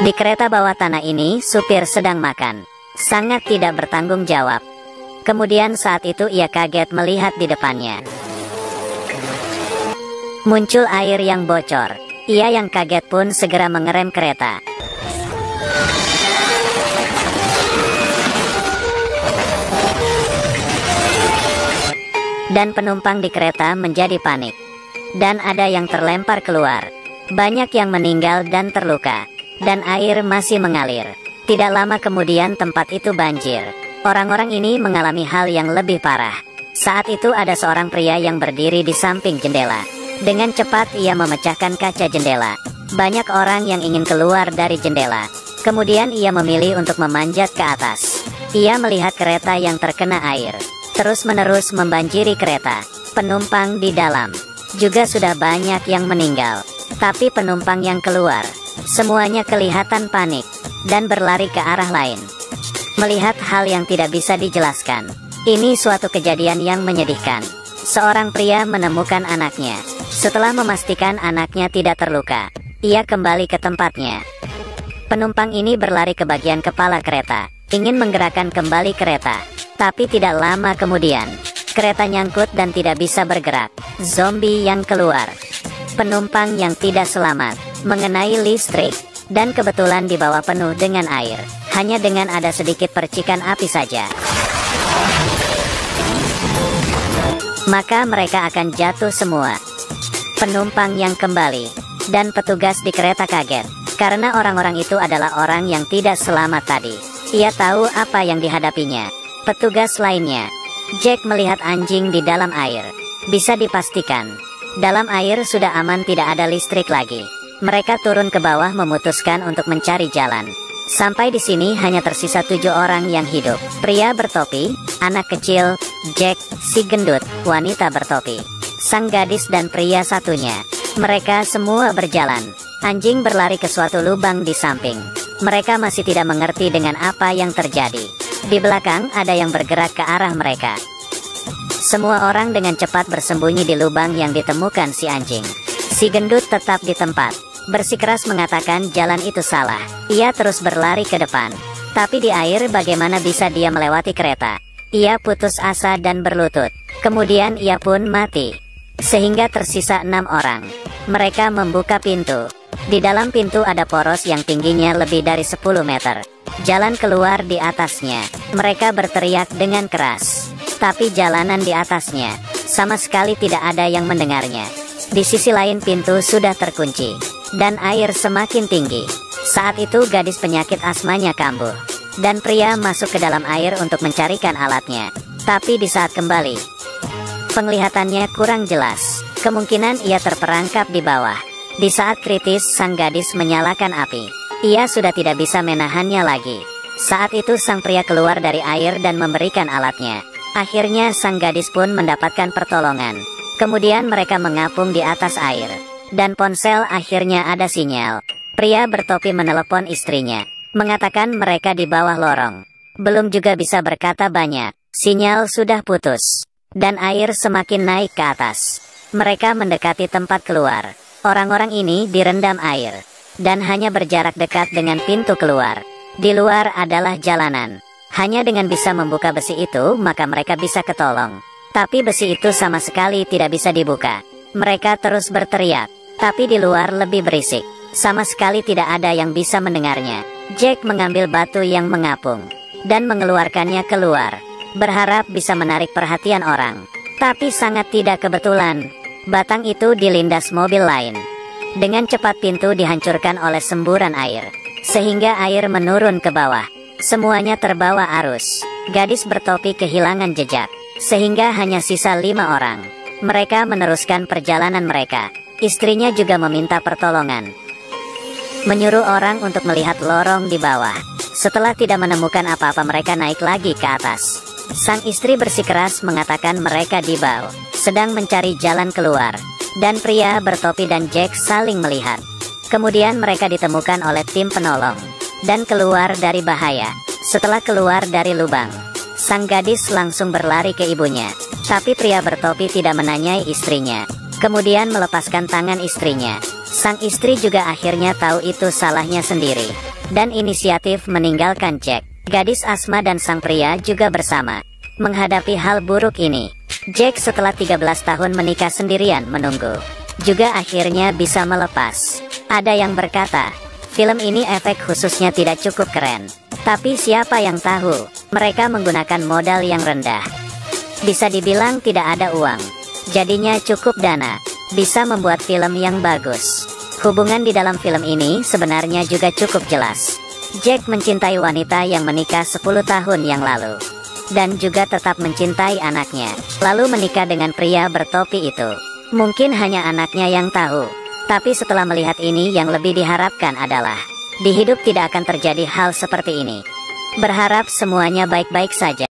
Di kereta bawah tanah ini, supir sedang makan. Sangat tidak bertanggung jawab. Kemudian saat itu ia kaget melihat di depannya muncul air yang bocor. Ia yang kaget pun segera mengerem kereta. Dan penumpang di kereta menjadi panik. Dan ada yang terlempar keluar. Banyak yang meninggal dan terluka. Dan air masih mengalir. Tidak lama kemudian tempat itu banjir. Orang-orang ini mengalami hal yang lebih parah. Saat itu ada seorang pria yang berdiri di samping jendela. Dengan cepat ia memecahkan kaca jendela. Banyak orang yang ingin keluar dari jendela. Kemudian ia memilih untuk memanjat ke atas. Ia melihat kereta yang terkena air. Terus-menerus membanjiri kereta. Penumpang di dalam juga sudah banyak yang meninggal. Tapi penumpang yang keluar semuanya kelihatan panik dan berlari ke arah lain. Melihat hal yang tidak bisa dijelaskan, ini suatu kejadian yang menyedihkan. Seorang pria menemukan anaknya. Setelah memastikan anaknya tidak terluka, ia kembali ke tempatnya. Penumpang ini berlari ke bagian kepala kereta, ingin menggerakkan kembali kereta. Tapi tidak lama kemudian, kereta nyangkut dan tidak bisa bergerak. Zombie yang keluar. Penumpang yang tidak selamat mengenai listrik, dan kebetulan di bawah penuh dengan air. Hanya dengan ada sedikit percikan api saja, maka mereka akan jatuh semua. Penumpang yang kembali dan petugas di kereta kaget, karena orang-orang itu adalah orang yang tidak selamat tadi. Ia tahu apa yang dihadapinya. Petugas lainnya, Jack melihat anjing di dalam air. Bisa dipastikan, dalam air sudah aman, tidak ada listrik lagi. Mereka turun ke bawah memutuskan untuk mencari jalan. Sampai di sini hanya tersisa 7 orang yang hidup. Pria bertopi, anak kecil, Jack, si gendut, wanita bertopi, sang gadis dan pria satunya. Mereka semua berjalan. Anjing berlari ke suatu lubang di samping. Mereka masih tidak mengerti dengan apa yang terjadi. Di belakang ada yang bergerak ke arah mereka. Semua orang dengan cepat bersembunyi di lubang yang ditemukan si anjing. Si gendut tetap di tempat, bersikeras mengatakan jalan itu salah. Ia terus berlari ke depan. Tapi di air bagaimana bisa dia melewati kereta? Ia putus asa dan berlutut. Kemudian ia pun mati. Sehingga tersisa 6 orang. Mereka membuka pintu. Di dalam pintu ada poros yang tingginya lebih dari 10 meter. Jalan keluar di atasnya. Mereka berteriak dengan keras. Tapi jalanan di atasnya sama sekali tidak ada yang mendengarnya. Di sisi lain pintu sudah terkunci. Dan air semakin tinggi. Saat itu gadis penyakit asmanya kambuh. Dan pria masuk ke dalam air untuk mencarikan alatnya. Tapi di saat kembali, penglihatannya kurang jelas. Kemungkinan ia terperangkap di bawah. Di saat kritis sang gadis menyalakan api. Ia sudah tidak bisa menahannya lagi. Saat itu sang pria keluar dari air dan memberikan alatnya. Akhirnya sang gadis pun mendapatkan pertolongan. Kemudian mereka mengapung di atas air. Dan ponsel akhirnya ada sinyal. Pria bertopi menelepon istrinya, mengatakan mereka di bawah lorong. Belum juga bisa berkata banyak, sinyal sudah putus. Dan air semakin naik ke atas. Mereka mendekati tempat keluar. Orang-orang ini direndam air. Dan hanya berjarak dekat dengan pintu keluar. Di luar adalah jalanan. Hanya dengan bisa membuka besi itu, maka mereka bisa ketolong. Tapi besi itu sama sekali tidak bisa dibuka. Mereka terus berteriak, tapi di luar lebih berisik. Sama sekali tidak ada yang bisa mendengarnya. Jack mengambil batu yang mengapung dan mengeluarkannya keluar, berharap bisa menarik perhatian orang. Tapi sangat tidak kebetulan, batang itu dilindas mobil lain. Dengan cepat pintu dihancurkan oleh semburan air, sehingga air menurun ke bawah. Semuanya terbawa arus. Gadis bertopi kehilangan jejak, sehingga hanya sisa 5 orang. Mereka meneruskan perjalanan mereka. Istrinya juga meminta pertolongan, menyuruh orang untuk melihat lorong di bawah. Setelah tidak menemukan apa-apa, mereka naik lagi ke atas. Sang istri bersikeras mengatakan mereka di bawah sedang mencari jalan keluar. Dan pria bertopi dan Jack saling melihat. Kemudian mereka ditemukan oleh tim penolong dan keluar dari bahaya. Setelah keluar dari lubang, sang gadis langsung berlari ke ibunya. Tapi pria bertopi tidak menanyai istrinya. Kemudian melepaskan tangan istrinya. Sang istri juga akhirnya tahu itu salahnya sendiri. dan inisiatif meninggalkan Jack. Gadis Asma dan sang pria juga bersama menghadapi hal buruk ini. Jack setelah 13 tahun menikah sendirian menunggu, juga akhirnya bisa melepas. Ada yang berkata, film ini efek khususnya tidak cukup keren. Tapi siapa yang tahu, mereka menggunakan modal yang rendah. Bisa dibilang tidak ada uang, jadinya cukup dana, bisa membuat film yang bagus. Hubungan di dalam film ini sebenarnya juga cukup jelas. Jack mencintai wanita yang menikah 10 tahun yang lalu, dan juga tetap mencintai anaknya, lalu menikah dengan pria bertopi itu. Mungkin hanya anaknya yang tahu, tapi setelah melihat ini yang lebih diharapkan adalah, di hidup tidak akan terjadi hal seperti ini. Berharap semuanya baik-baik saja.